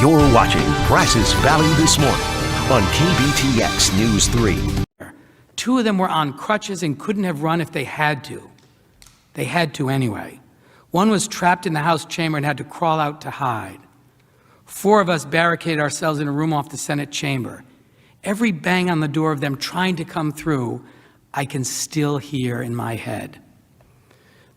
You're watching Brazos Valley This Morning on KBTX News 3. Two of them were on crutches and couldn't have run if they had to. They had to anyway. One was trapped in the House chamber and had to crawl out to hide. 4 of us barricaded ourselves in a room off the Senate chamber. Every bang on the door of them trying to come through, I can still hear in my head.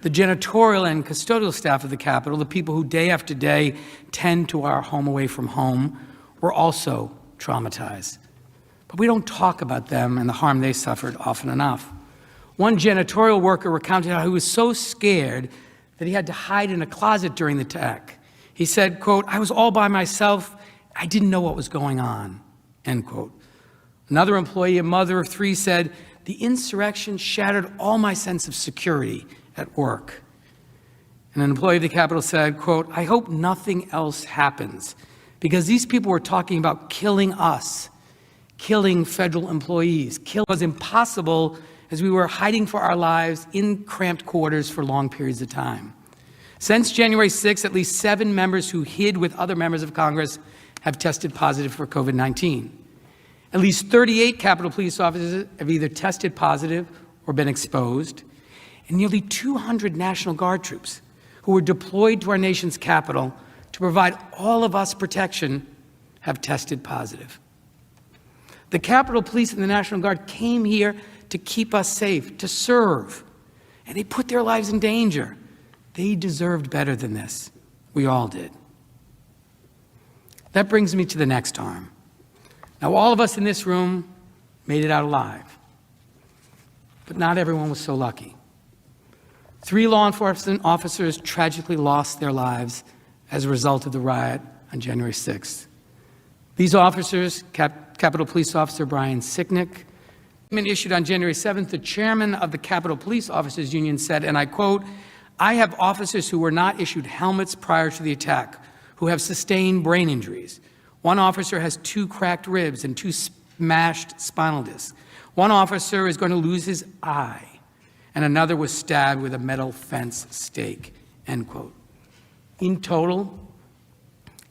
The janitorial and custodial staff of the Capitol, the people who day after day tend to our home away from home, were also traumatized. But we don't talk about them and the harm they suffered often enough. One janitorial worker recounted how he was so scared that he had to hide in a closet during the attack. He said, quote, "I was all by myself. I didn't know what was going on," end quote. Another employee, a mother of 3, said, "The insurrection shattered all my sense of security at work." And an employee of the Capitol said, quote, "I hope nothing else happens because these people were talking about killing us, killing federal employees. Kill was impossible as we were hiding for our lives in cramped quarters for long periods of time." Since January 6th, at least 7 members who hid with other members of Congress have tested positive for COVID-19. At least 38 Capitol Police officers have either tested positive or been exposed. And nearly 200 National Guard troops who were deployed to our nation's capital to provide all of us protection have tested positive. The Capitol Police and the National Guard came here to keep us safe, to serve, and they put their lives in danger. They deserved better than this. We all did. That brings me to the next harm. Now, all of us in this room made it out alive, but not everyone was so lucky. 3 law enforcement officers tragically lost their lives as a result of the riot on January 6th. These officers, Capitol Police Officer Brian Sicknick, issued on January 7th, the chairman of the Capitol Police Officers Union said, and I quote, "I have officers who were not issued helmets prior to the attack, who have sustained brain injuries. One officer has 2 cracked ribs and 2 smashed spinal discs. One officer is going to lose his eye, and another was stabbed with a metal fence stake," end quote. In total,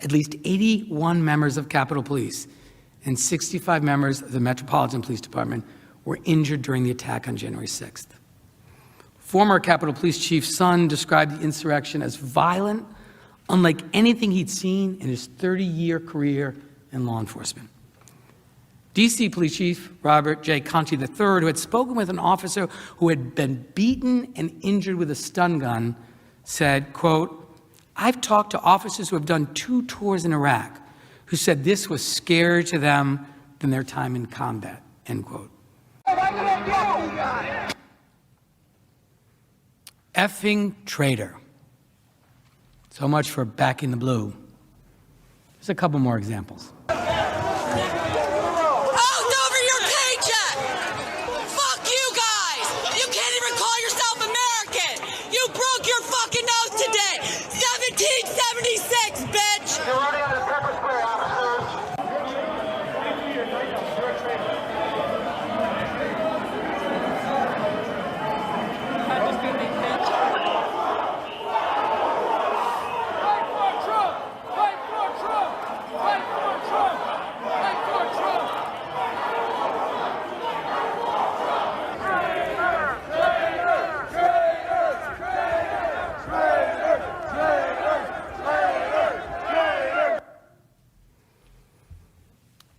at least 81 members of Capitol Police and 65 members of the Metropolitan Police Department were injured during the attack on January 6th. Former Capitol Police Chief Son described the insurrection as violent, unlike anything he'd seen in his 30-year career in law enforcement. D.C. Police Chief Robert J. Conti III, who had spoken with an officer who had been beaten and injured with a stun gun, said, quote, "I've talked to officers who have done 2 tours in Iraq who said this was scarier to them than their time in combat," end quote. Effing traitor. So much for backing the blue. There's a couple more examples.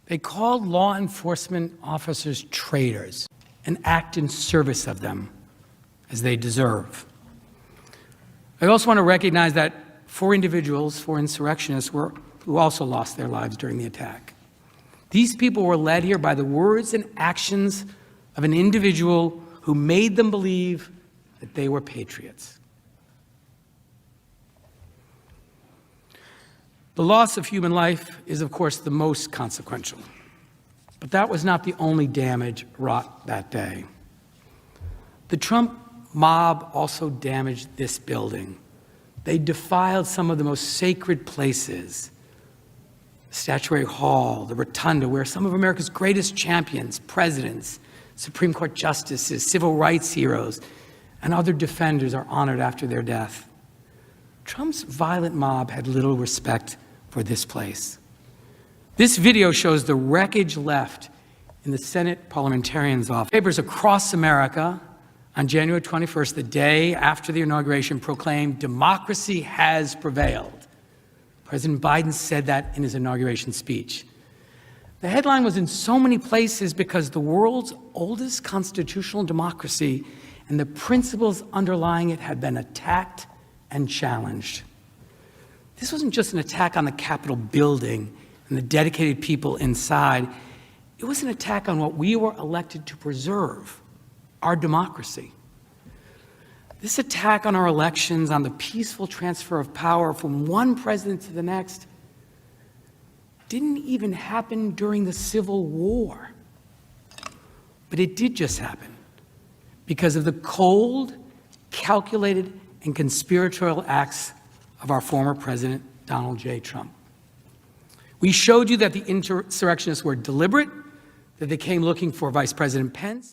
They called law enforcement officers traitors and act in service of them as they deserve. I also want to recognize that 4 individuals, 4 insurrectionists, who also lost their lives during the attack. These people were led here by the words and actions of an individual who made them believe that they were patriots. The loss of human life is, of course, the most consequential. But that was not the only damage wrought that day. The Trump mob also damaged this building. They defiled some of the most sacred places. Statuary Hall, the Rotunda, where some of America's greatest champions, presidents, Supreme Court justices, civil rights heroes, and other defenders are honored after their death. Trump's violent mob had little respect for this place. This video shows the wreckage left in the Senate parliamentarian's office. Papers across America on January 21st, the day after the inauguration, proclaimed democracy has prevailed. President Biden said that in his inauguration speech. The headline was in so many places because the world's oldest constitutional democracy and the principles underlying it had been attacked and challenged. This wasn't just an attack on the Capitol building and the dedicated people inside. It was an attack on what we were elected to preserve, our democracy. This attack on our elections, on the peaceful transfer of power from one president to the next, didn't even happen during the Civil War. But it did just happen because of the cold, calculated, and conspiratorial acts of our former president, Donald J. Trump. We showed you that the insurrectionists were deliberate, that they came looking for Vice President Pence.